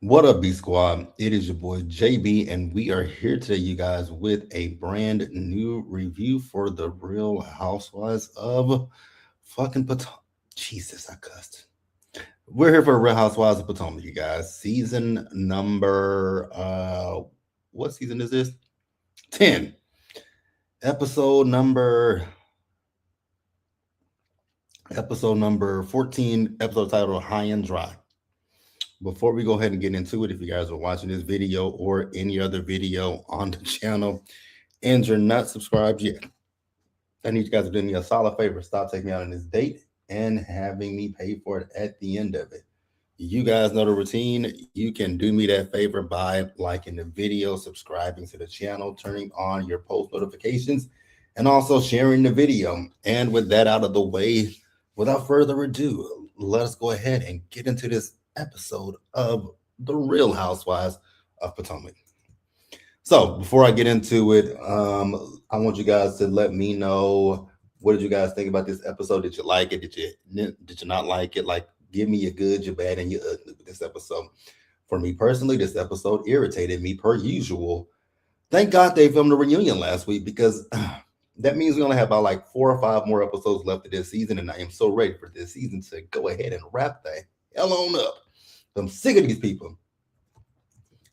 What up, B Squad? It is your boy JB, and we are here today, you guys, with a brand new review for the Real Housewives of fucking Potomac. Jesus, I cussed. We're here for Real Housewives of Potomac, you guys. Season number what season is this? 10. Episode number 14, episode titled High and Dry. Before we go ahead and get into it, if you guys are watching this video or any other video on the channel and you're not subscribed yet, I need you guys to do me a solid favor. Stop taking me out on this date and having me pay for it at the end of it. You guys know the routine. You can do me that favor by liking the video, subscribing to the channel, turning on your post notifications, and also sharing the video. And with that out of the way, without further ado, let us go ahead and get into this episode of The Real Housewives of Potomac. So before I get into it, I want you guys to let me know, what did you guys think about this episode? Did you like it? Did you not like it? Like, give me your good, your bad, and your ugly with this episode. For me personally, this episode irritated me per usual. Thank God they filmed the reunion last week, because that means we only have about like 4 or 5 more episodes left of this season, and I am so ready for this season to go ahead and wrap the hell on up. I'm sick of these people.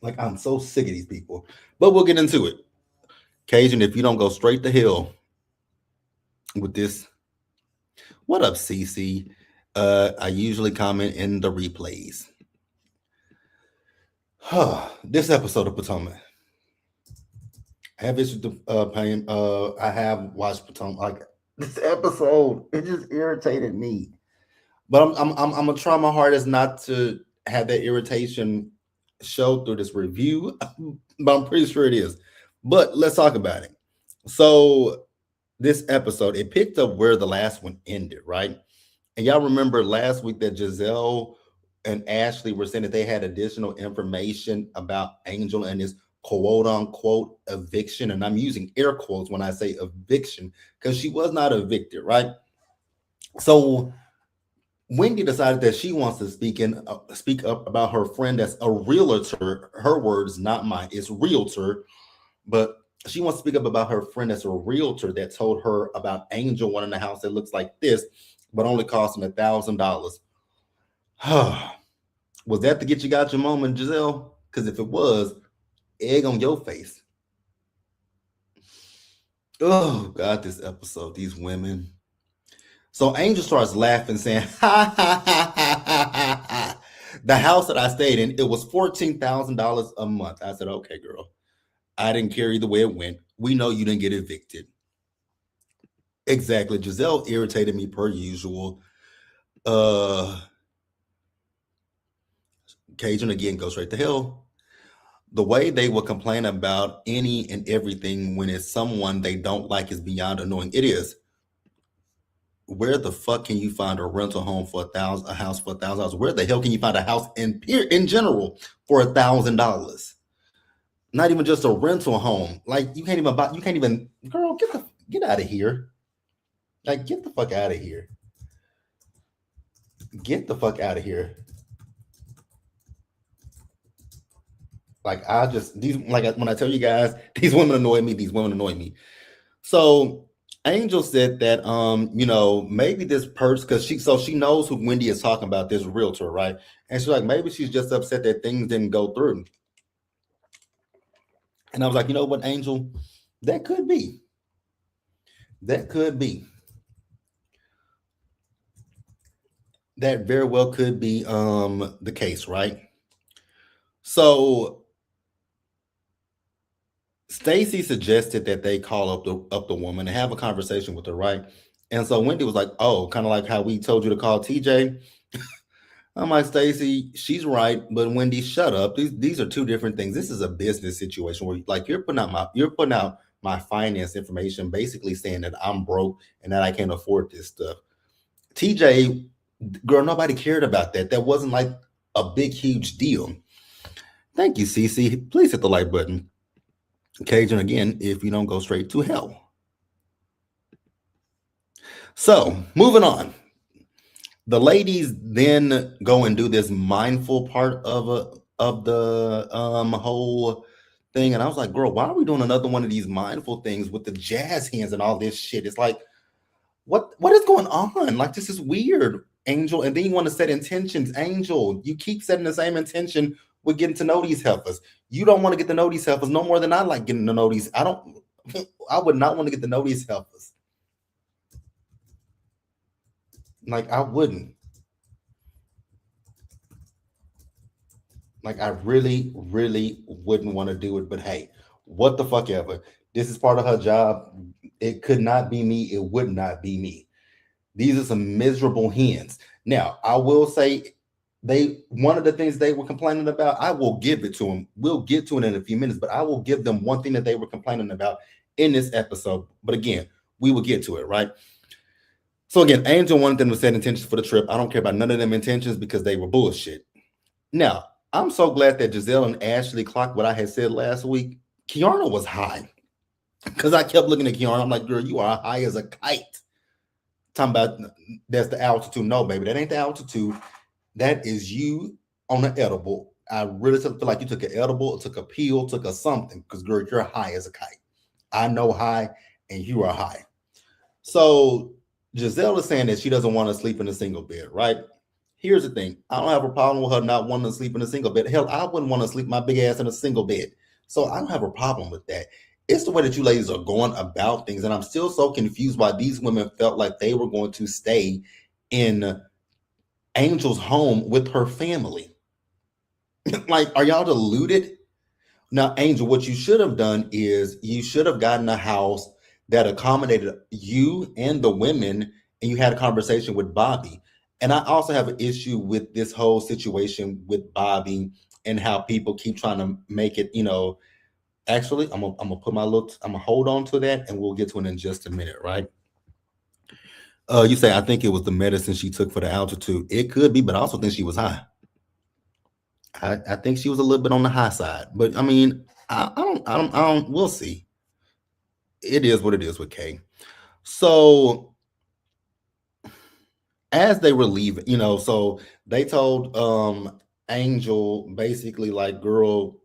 Like, I'm so sick of these people. But we'll get into it. Cajun, if you don't go straight to hell with this. What up, CC? I usually comment in the replays. This episode of Potomac. I have issues with pain. I have watched Potomac. Like, this episode, it just irritated me. But I'm gonna try my hardest not to have that irritation show through this review, but I'm pretty sure it is. But let's talk about it. So this episode, it picked up where the last one ended, right? And y'all remember last week that Giselle and Ashley were saying that they had additional information about Angel and his quote unquote eviction. And I'm using air quotes when I say eviction, because she was not evicted, right? So Wendy decided that she wants to speak up about her friend that's a realtor. Her words, not mine. It's realtor, but she wants to speak up about her friend that's a realtor that told her about Angel wanting a house that looks like this, but only costing $1,000. Was that to get you got your moment, Giselle? Because if it was, egg on your face. Oh God, this episode, these women. So Angel starts laughing, saying, "Ha ha ha ha ha ha ha. The house that I stayed in, it was $14,000 a month." I said, "Okay, girl. I didn't care either way it went. We know you didn't get evicted." Exactly. Giselle irritated me per usual. Uh Cajun again goes straight to hell. The way they will complain about any and everything when it's someone they don't like is beyond annoying. It is. Where the fuck can you find a rental home for a house for $1,000? Where the hell can you find a house in general for $1,000? Not even just a rental home. Like, you can't even buy. You can't even. Girl, get out of here. Like, get the fuck out of here. Get the fuck out of here. Like, I just these like when I tell you guys, these women annoy me. These women annoy me. So Angel said that maybe this person, because she knows who Wendy is talking about, this realtor, right? And she's like, maybe she's just upset that things didn't go through. And I was like, you know what, Angel? That could be. That could be. That very well could be the case, right? So Stacy suggested that they call up the woman and have a conversation with her, right? And so Wendy was like, "Oh, kind of like how we told you to call TJ." I'm like, "Stacy, she's right, but Wendy, shut up. These are two different things. This is a business situation where, like, you're putting out my finance information, basically saying that I'm broke and that I can't afford this stuff." TJ, girl, nobody cared about that. That wasn't like a big, huge deal. Thank you, CC. Please hit the like button. Cajun again, if you don't go straight to hell. So, moving on. The ladies then go and do this mindful part of of the whole thing. And I was like, girl, why are we doing another one of these mindful things with the jazz hands and all this shit? It's like, what is going on? Like, this is weird, Angel. And then you want to set intentions, Angel. You keep setting the same intention with getting to know these heifers. You don't want to get to know these heifers no more than I like getting to know these. I don't. I would not want to get to know these heifers. Like, I wouldn't. Like, I really, really wouldn't want to do it. But hey, what the fuck ever. This is part of her job. It could not be me. It would not be me. These are some miserable hens. Now, I will say they one of the things they were complaining about, I will give it to them. We'll get to it in a few minutes, but I will give them one thing that they were complaining about in this episode. But again, we will get to it, right? So again, Angel wanted them to set intentions for the trip. I don't care about none of them intentions because they were bullshit. Now, I'm so glad that Giselle and Ashley clocked what I had said last week. Kiana was high because I kept looking at Kiana. I'm like, girl, you are high as a kite. Talking about that's the altitude. No, baby, that ain't the altitude. That is you on an edible. I really feel like you took an edible, took a pill, took a something, because girl, you're high as a kite. I know high, and you are high. So Giselle is saying that she doesn't want to sleep in a single bed, right? Here's the thing. I don't have a problem with her not wanting to sleep in a single bed. Hell, I wouldn't want to sleep my big ass in a single bed. So I don't have a problem with that. It's the way that you ladies are going about things. And I'm still so confused why these women felt like they were going to stay in Angel's home with her family. Like, are y'all deluded? Now, Angel, what you should have done is you should have gotten a house that accommodated you and the women, and you had a conversation with Bobby. And I also have an issue with this whole situation with Bobby and how people keep trying to make it, actually, I'm gonna put my little, I'm gonna hold on to that, and we'll get to it in just a minute, right? You say I think it was the medicine she took for the altitude. It could be, but I also think she was high. I think she was a little bit on the high side, but I mean, I don't. We'll see. It is what it is with Kay. So as they were leaving, so they told Angel basically like, girl,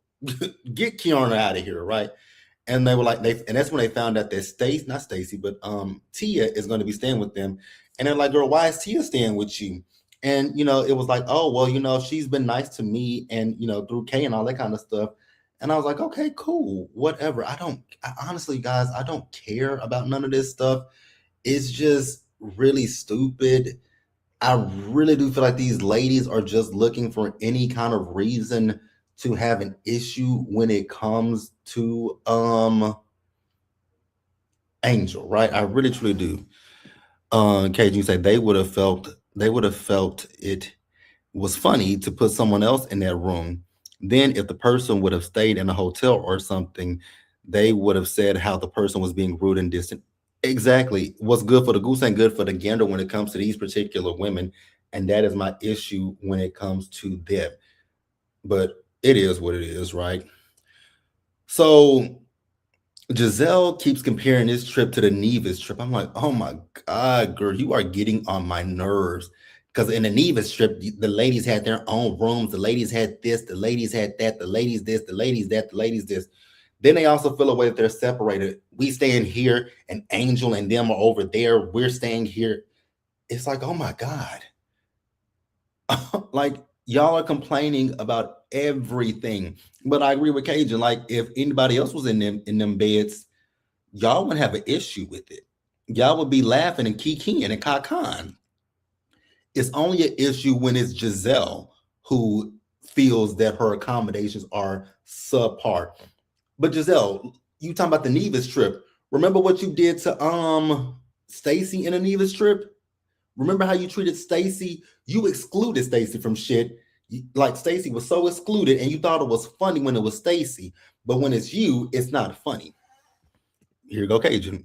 get Kiana out of here, right? And they were like, and that's when they found out that Stacy, not Stacy, but Tia is going to be staying with them. And they're like, girl, why is Tia staying with you? And it was like, oh, well, she's been nice to me, and through Kay and all that kind of stuff. And I was like, okay, cool, whatever. Honestly, guys, I don't care about none of this stuff. It's just really stupid. I really do feel like these ladies are just looking for any kind of reason to have an issue when it comes to Angel, right? I really truly do. Cage, you say they would have felt it was funny to put someone else in that room. Then if the person would have stayed in a hotel or something, they would have said how the person was being rude and distant. Exactly. What's good for the goose ain't good for the gander when it comes to these particular women. And that is my issue when it comes to them. But it is what it is, right? So Giselle keeps comparing this trip to the Nevis trip. I'm like, oh my God, girl, you are getting on my nerves. Because in the Nevis trip, the ladies had their own rooms. The ladies had this, the ladies had that, the ladies this, the ladies that, the ladies this. Then they also feel a way that they're separated. We staying here, and Angel and them are over there. We're staying here. It's like, oh my God. Like, y'all are complaining about everything. But I agree with Cajun. Like, if anybody else was in them beds, y'all wouldn't have an issue with it. Y'all would be laughing and kikiing and kakan. It's only an issue when it's Giselle who feels that her accommodations are subpar. But Giselle, you talking about the Nevis trip. Remember what you did to Stacy in a Nevis trip? Remember how you treated Stacy? You excluded Stacy from shit. Like, Stacy was so excluded, and you thought it was funny when it was Stacy. But when it's you, it's not funny. Here you go, Cajun.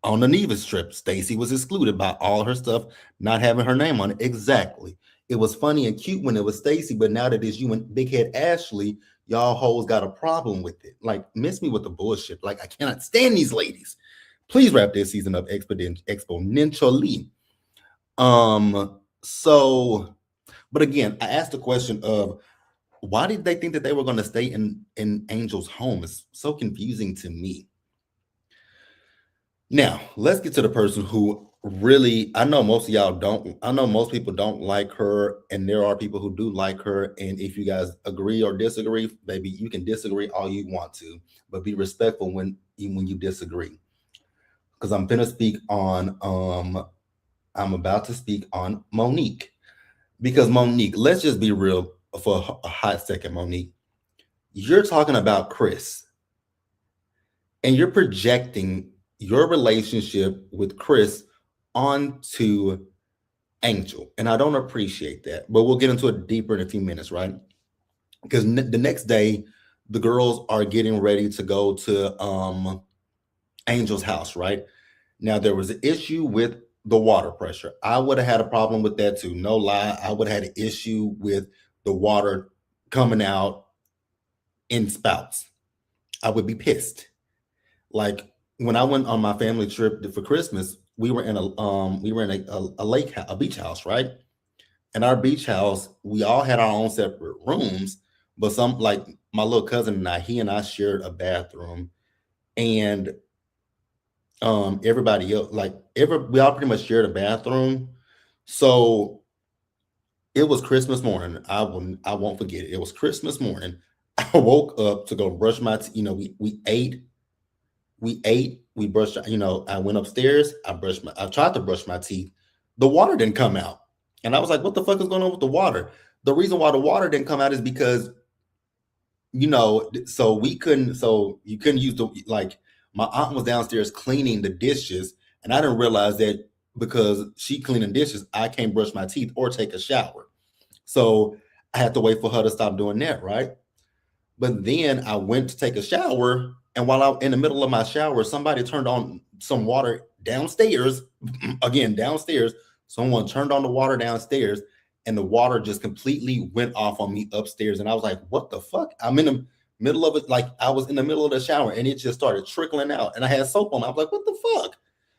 On the Nevis trip, Stacy was excluded by all her stuff not having her name on it. Exactly. It was funny and cute when it was Stacy, but now that it's you and Big Head Ashley, y'all hoes got a problem with it. Like, miss me with the bullshit. Like, I cannot stand these ladies. Please wrap this season up exponentially. So, but again, I asked the question of Why did they think that they were going to stay in Angel's home? It's so confusing to me. Now, let's get to the person who really, I know most of y'all don't, I know most people don't like her, and there are people who do like her. And if you guys agree or disagree, maybe you can disagree all you want to, but be respectful when you disagree. Because I'm about to speak on Monique. Because Monique, let's just be real for a hot second, Monique. You're talking about Chris, and you're projecting your relationship with Chris onto Angel. And I don't appreciate that, but we'll get into it deeper in a few minutes, right? Because the next day, the girls are getting ready to go to Angel's house, right? Now, there was an issue with the water pressure. I would have had a problem with that too. No lie. I would have had an issue with the water coming out in spouts. I would be pissed. Like when I went on my family trip for Christmas, we were in a lake, a beach house, right? In our beach house, we all had our own separate rooms, but some, like my little cousin and I, he and I shared a bathroom, and everybody else, we all pretty much shared a bathroom. So it was Christmas morning. I won't forget it. It was Christmas morning. I woke up to go brush my teeth. We brushed, I went upstairs, I tried to brush my teeth. The water didn't come out. And I was like, what the fuck is going on with the water? The reason why the water didn't come out is because, so you couldn't use my aunt was downstairs cleaning the dishes, and I didn't realize that because she cleaning dishes, I can't brush my teeth or take a shower. So I had to wait for her to stop doing that, right? But then I went to take a shower, and while I'm in the middle of my shower, somebody turned on some water downstairs. Again, downstairs, someone turned on the water downstairs, and the water just completely went off on me upstairs. And I was like, "What the fuck?" I'm in the middle of it, like I was in the middle of the shower, and it just started trickling out. And I had soap on. I was like, "What the fuck?"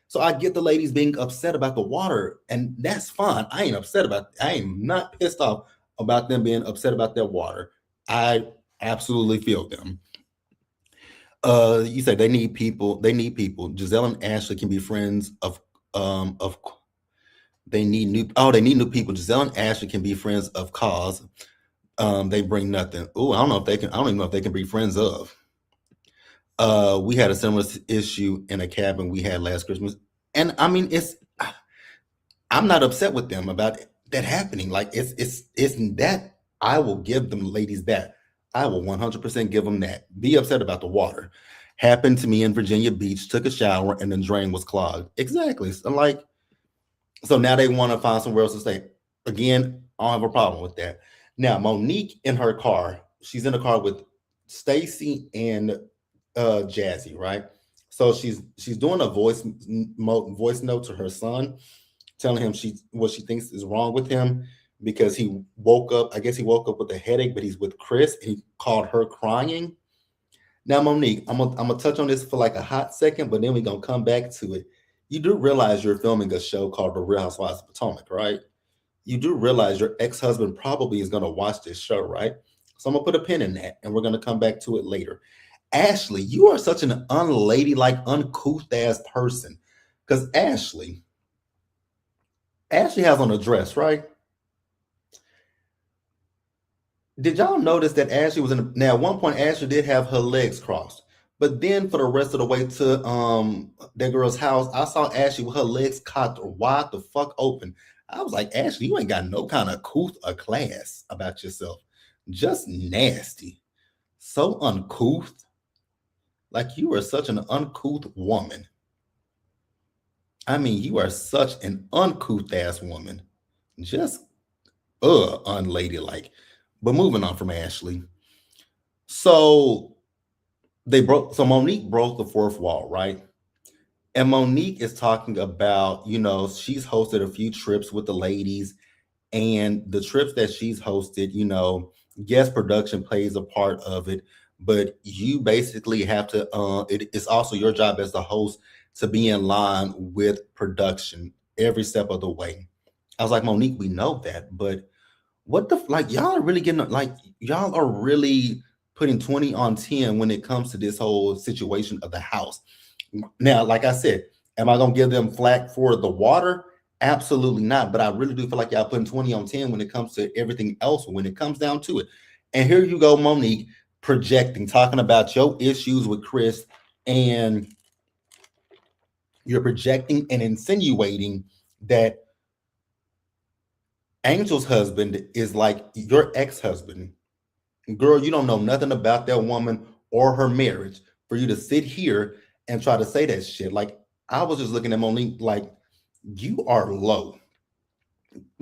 So I get the ladies being upset about the water, and that's fine. I ain't upset about. I am not pissed off about them being upset about their water. I absolutely feel them. You say they need people. They need people. Giselle and Ashley can be friends of. They need new. Oh, they need new people. Giselle and Ashley can be friends of cause. They bring nothing. Oh, I don't know if they can. I don't even know if they can be friends of. We had a similar issue in a cabin we had last Christmas, and I mean, I'm not upset with them about that happening. Like it's that I will give them ladies that. I will 100% give them that. Be upset about the water. Happened to me in Virginia Beach. Took a shower and the drain was clogged. Exactly. So now they want to find somewhere else to stay. Again, I don't have a problem with that. Now Monique in her car. She's in the car with Stacy and Jazzy, right? So she's doing a voice note to her son, telling him what she thinks is wrong with him because he woke up. I guess he woke up with a headache, but he's with Chris, and he called her crying. Now, Monique, I'm gonna touch on this for like a hot second, but then we're gonna come back to it. You do realize you're filming a show called The Real Housewives of Potomac, right? You do realize your ex-husband probably is gonna watch this show, right? So I'm gonna put a pin in that, and we're gonna come back to it later. Ashley, you are such an unladylike, uncouth ass person. Because Ashley has on a dress, right? Did y'all notice that Ashley was in now at one point Ashley did have her legs crossed. But then for the rest of the way to that girl's house, I saw Ashley with her legs cocked wide the fuck open. I was like, Ashley, you ain't got no kind of couth or class about yourself. Just nasty. So uncouth. Like you are such an uncouth woman. I mean, you are such an uncouth ass woman. Just unladylike. But moving on from Ashley. So so Monique broke the fourth wall, right? And Monique is talking about, she's hosted a few trips with the ladies, and the trips that she's hosted, guest production plays a part of it, but you basically have to, it's also your job as the host to be in line with production every step of the way. I was like, Monique, we know that, but What the like? Y'all are really getting like y'all are really putting 20 on 10 when it comes to this whole situation of the house. Now, like I said, am I gonna give them flack for the water? Absolutely not. But I really do feel like y'all putting 20 on 10 when it comes to everything else, when it comes down to it. And here you go, Monique, projecting, talking about your issues with Chris, and you're projecting and insinuating that Angel's husband is like your ex-husband. Girl, you don't know nothing about that woman or her marriage for you to sit here and try to say that shit. Like, I was just looking at Monique like, you are low,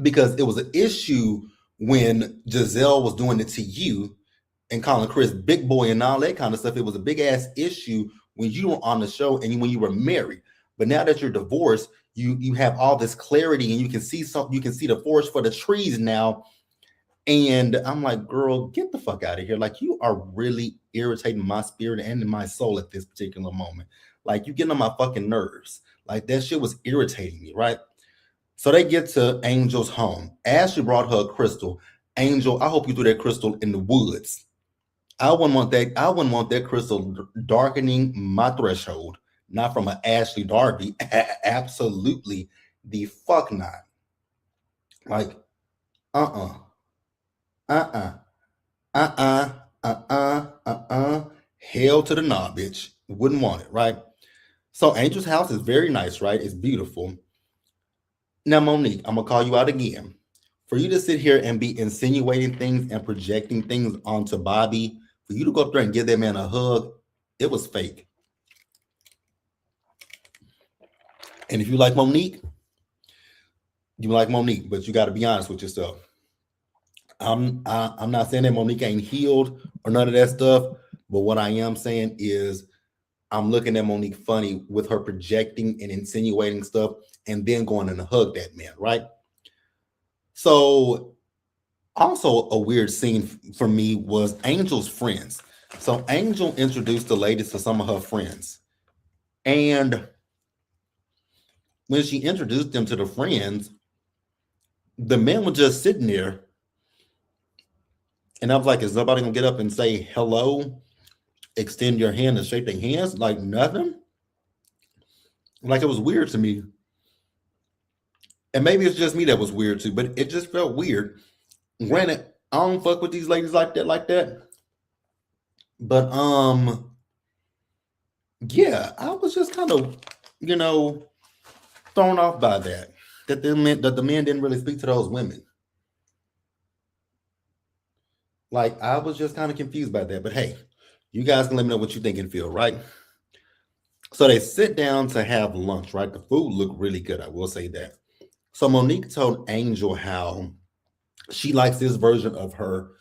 because it was an issue when Giselle was doing it to you and calling Chris big boy and all that kind of stuff. It was a big ass issue when you were on the show and when you were married. But now that you're divorced, you have all this clarity and you can see you can see the forest for the trees now. And I'm like, girl, get the fuck out of here. Like, you are really irritating my spirit and my soul at this particular moment. Like, you getting on my fucking nerves. Like, that shit was irritating me, right? So they get to Angel's home. Ashley brought her a crystal. Angel, I hope you threw that crystal in the woods. I wouldn't want that. I wouldn't want that crystal darkening my threshold. Not from an Ashley Darby. Absolutely the fuck not. Like, uh-uh. Uh-uh. Uh-uh. Uh-uh. Uh-uh. Hell to the nah, bitch. Wouldn't want it, right? So Angel's house is very nice, right? It's beautiful. Now, Monique, I'm gonna call you out again. For you to sit here and be insinuating things and projecting things onto Bobby, for you to go up there and give that man a hug, it was fake. And if you like Monique, you like Monique, but you got to be honest with yourself. I'm not saying that Monique ain't healed or none of that stuff, but what I am saying is I'm looking at Monique funny with her projecting and insinuating stuff and then going and hug that man, right? So also a weird scene for me was Angel's friends. So Angel introduced the ladies to some of her friends. And when she introduced them to the friends, the men were just sitting there. And I was like, is nobody gonna get up and say hello, extend your hand and shake their hands? Like nothing. Like it was weird to me. And maybe it's just me that was weird too, but it just felt weird. Granted, I don't fuck with these ladies like that. But yeah, I was just kind of, thrown off by that. That the men didn't really speak to those women. Like I was just kind of confused by that. But hey, you guys can let me know what you think and feel, right? So they sit down to have lunch, right? The food looked really good, I will say that. So Monique told Angel how she likes this version of her.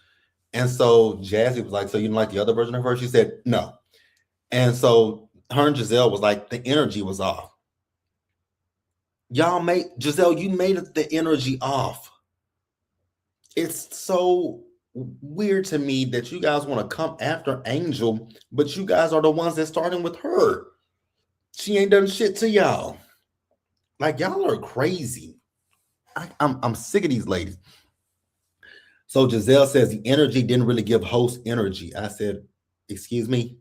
And so Jazzy was like, so you don't like the other version of her? She said, no. And so her and Giselle was like, the energy was off. Y'all made, Giselle, you made the energy off. It's so weird to me that you guys want to come after Angel, but you guys are the ones that starting with her. She ain't done shit to y'all. Like y'all are crazy. I'm sick of these ladies. So Giselle says the energy didn't really give host energy. I said, excuse me.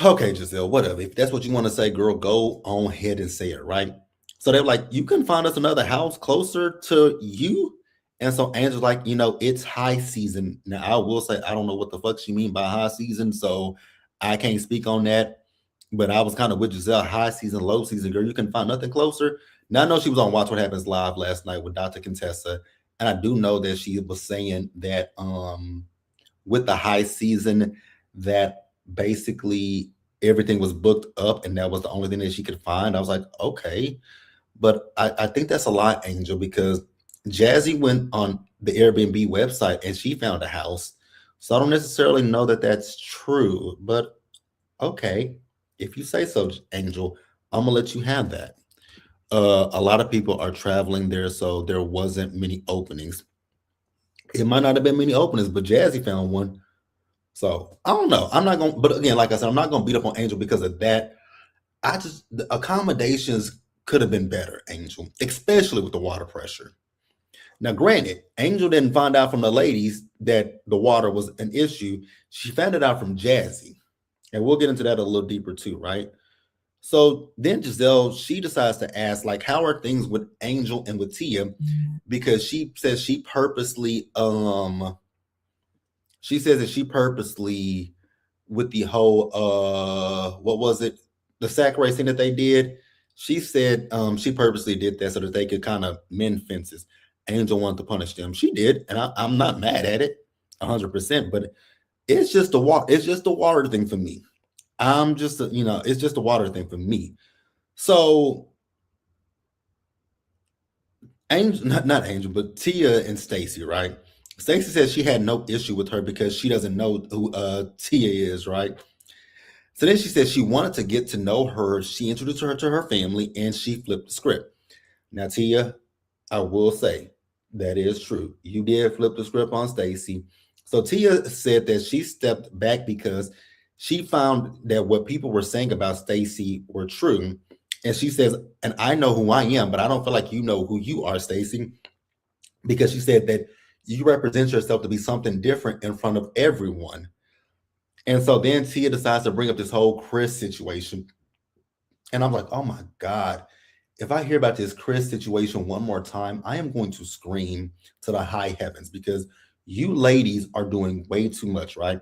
Okay, Giselle, whatever. If that's what you want to say, girl, go on ahead and say it, right? So they're like, you can find us another house closer to you. And so Angel's like, it's high season. Now, I will say, I don't know what the fuck she mean by high season, so I can't speak on that. But I was kind of with Giselle, high season, low season, girl. You can find nothing closer. Now, I know she was on Watch What Happens Live last night with Dr. Contessa. And I do know that she was saying that with the high season, that basically everything was booked up and that was the only thing that she could find. I was like, okay. But I think that's a lot, Angel, because Jazzy went on the Airbnb website and she found a house. So I don't necessarily know that that's true, but okay. If you say so, Angel, I'm gonna let you have that. A lot of people are traveling there, so there wasn't many openings. It might not have been many openings, but Jazzy found one. So I don't know. I'm not gonna, but again, like I said, I'm not gonna beat up on Angel because of that. The accommodations could have been better, Angel, especially with the water pressure. Now, granted, Angel didn't find out from the ladies that the water was an issue. She found it out from Jazzy. And we'll get into that a little deeper too, right? So then Giselle, she decides to ask, like, how are things with Angel and with Tia? Because she says she says that she purposely, with the whole what was it, the sack racing that they did, she said she purposely did that so that they could kind of mend fences. Angel wanted to punish them. She did, and I'm not mad at it 100%, but it's just a water thing for me. I'm just it's just a water thing for me. So Angel, not Angel, but Tia and Stacy, right? Stacy says she had no issue with her because she doesn't know who Tia is, right? So then she said she wanted to get to know her. She introduced her to her family and she flipped the script. Now, Tia, I will say that is true. You did flip the script on Stacy. So Tia said that she stepped back because she found that what people were saying about Stacy were true. And she says, and I know who I am, but I don't feel like you know who you are, Stacy, because she said that you represent yourself to be something different in front of everyone. And so then Tia decides to bring up this whole Chris situation. And I'm like, oh my God, if I hear about this Chris situation one more time, I am going to scream to the high heavens because you ladies are doing way too much, right?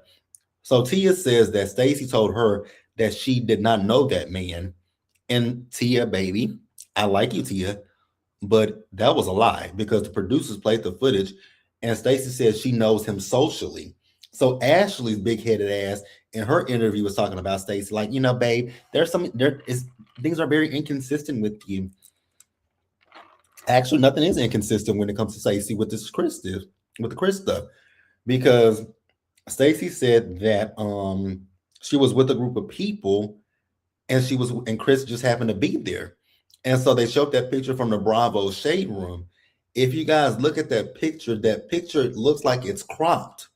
So Tia says that Stacy told her that she did not know that man. And Tia, baby, I like you, Tia, but that was a lie because the producers played the footage and Stacey says she knows him socially. So Ashley's big-headed ass in her interview was talking about Stacey, like, babe, there is things are very inconsistent with you. Actually, nothing is inconsistent when it comes to Stacey with with the Chris stuff. Because Stacey said that she was with a group of people and Chris just happened to be there. And so they showed that picture from the Bravo shade room. If you guys look at that picture looks like it's cropped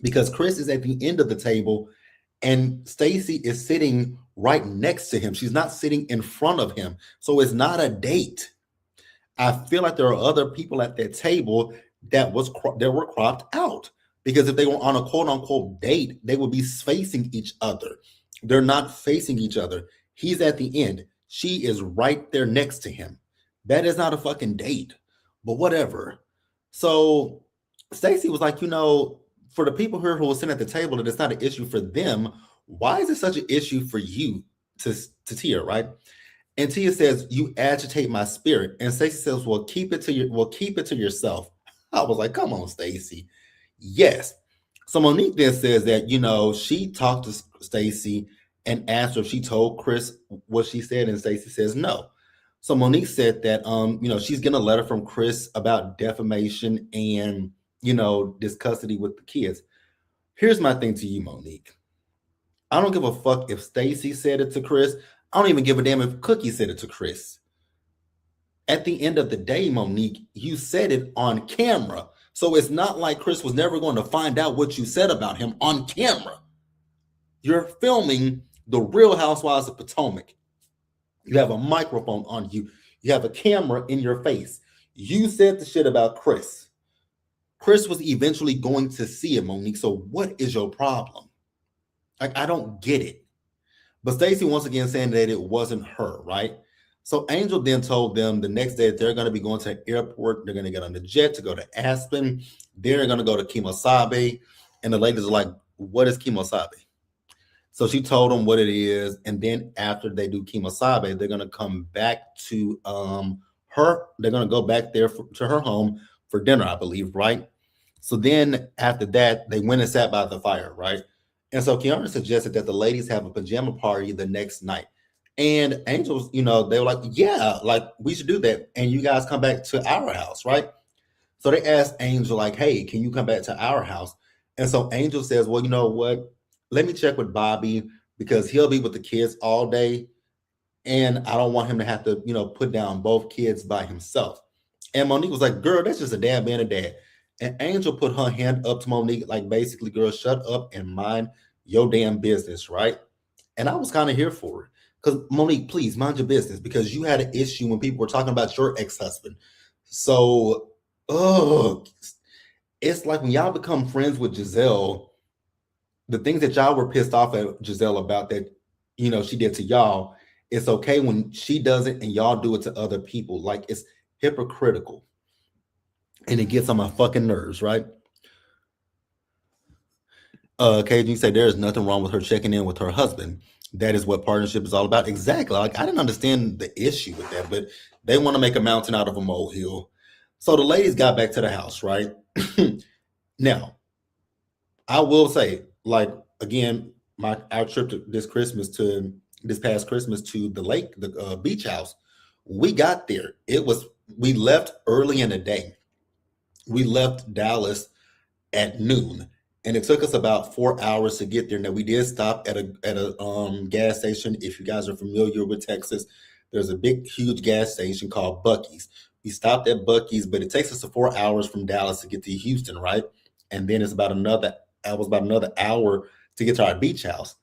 because Chris is at the end of the table and Stacy is sitting right next to him. She's not sitting in front of him. So it's not a date. I feel like there are other people at that table that were cropped out because if they were on a quote unquote date, they would be facing each other. They're not facing each other. He's at the end. She is right there next to him. That is not a fucking date, but whatever. So Stacy was like, for the people here who were sitting at the table, that it's not an issue for them. Why is it such an issue for you to Tia, right? And Tia says, you agitate my spirit. And Stacey says, keep it to yourself. I was like, come on, Stacey. Yes. So Monique then says that, she talked to Stacey and asked her if she told Chris what she said, and Stacey says no. So Monique said that she's getting a letter from Chris about defamation and, this custody with the kids. Here's my thing to you, Monique. I don't give a fuck if Stacey said it to Chris. I don't even give a damn if Cookie said it to Chris. At the end of the day, Monique, you said it on camera. So it's not like Chris was never going to find out what you said about him on camera. You're filming the Real Housewives of Potomac. You have a microphone on you. You have a camera in your face. You said the shit about Chris. Chris was eventually going to see it, Monique. So what is your problem? Like, I don't get it. But Stacey once again saying that it wasn't her, right? So Angel then told them the next day that they're going to be going to the airport. They're going to get on the jet to go to Aspen. They're going to go to Kimosabe. And the ladies are like, what is Kimosabe? So she told them what it is. And then after they do Kimosabe, they're going to come back to her. They're going to go back there to her home for dinner, I believe, right? So then after that, they went and sat by the fire, right? And so Kiara suggested that the ladies have a pajama party the next night. And Angels, they were like, yeah, like we should do that. And you guys come back to our house, right? So they asked Angel, like, hey, can you come back to our house? And so Angel says, well, you know what? Let me check with Bobby because he'll be with the kids all day. And I don't want him to have to, put down both kids by himself. And Monique was like, girl, that's just a dad being a dad. And Angel put her hand up to Monique, like, basically, girl, shut up and mind your damn business, right? And I was kind of here for it. Because, Monique, please mind your business because you had an issue when people were talking about your ex-husband. So oh, it's like when y'all become friends with Giselle, the things that y'all were pissed off at Giselle about that, she did to y'all, it's okay when she does it and y'all do it to other people. Like, it's hypocritical. And it gets on my fucking nerves, right? KG said there is nothing wrong with her checking in with her husband. That is what partnership is all about. Exactly. Like, I didn't understand the issue with that, but they want to make a mountain out of a molehill. So the ladies got back to the house, right? Now, I will say, like, again, our trip to this past Christmas to the lake, the beach house. We got there. We left early in the day. We left Dallas at noon, and it took us about 4 hours to get there. Now, we did stop at a gas station. If you guys are familiar with Texas, there's a big, huge gas station called Buc-ee's. We stopped at Buc-ee's, but it takes us 4 hours from Dallas to get to Houston, right? And then it was about another hour to get to our beach house.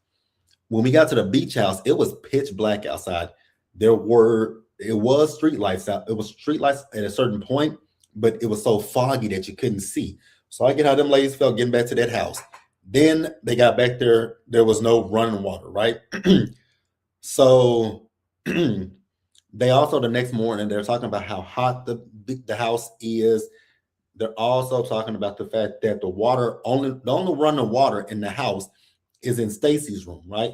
When we got to the beach house, it was pitch black outside. It was street lights out. It was street lights at a certain point, but it was so foggy that you couldn't see. So I get how them ladies felt getting back to that house. Then they got back there. There was no running water, right? So they also, the next morning, they're talking about how hot the house is. They're also talking about the fact that the only running water in the house is in Stacy's room, right?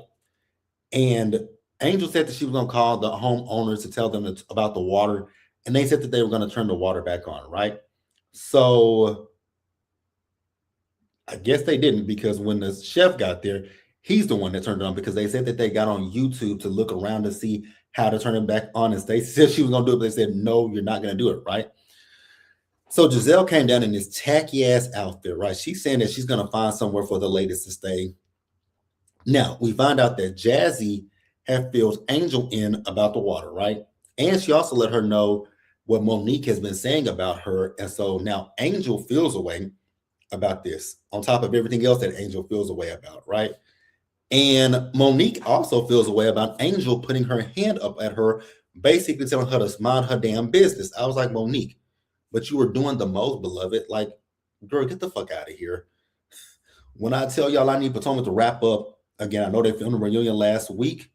And Angel said that she was going to call the homeowners to tell them about the water, and they said that they were going to turn the water back on, right? So I guess they didn't, because when the chef got there, he's the one that turned it on, because they said that they got on YouTube to look around to see how to turn it back on. And Stacey said she was going to do it, but they said, no, you're not going to do it, right? So Giselle came down in this tacky ass outfit, right? She's saying that she's going to find somewhere for the ladies to stay. Now, we find out that Jazzy had filled Angel in about the water, right? And she also let her know what Monique has been saying about her. And so now Angel feels away about this, on top of everything else that Angel feels away about, right? And Monique also feels away about Angel putting her hand up at her, basically telling her to mind her damn business. I was like, Monique, but you were doing the most, beloved. Like, girl, get the fuck out of here. When I tell y'all I need Potomac to wrap up, again, I know they filmed a reunion last week.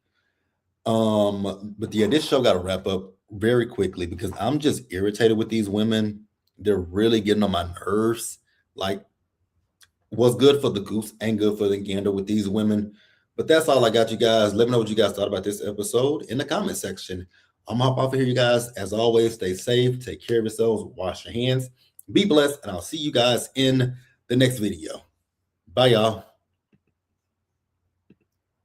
But yeah, this show got to wrap up very quickly, because I'm just irritated with these women. They're really getting on my nerves. Like, what's good for the goose ain't good for the gander with these women. But that's all I got, you guys. Let me know what you guys thought about this episode in the comment section. I'm gonna hop off of here, you guys. As always, stay safe, take care of yourselves, wash your hands, be blessed, and I'll see you guys in the next video. Bye, y'all.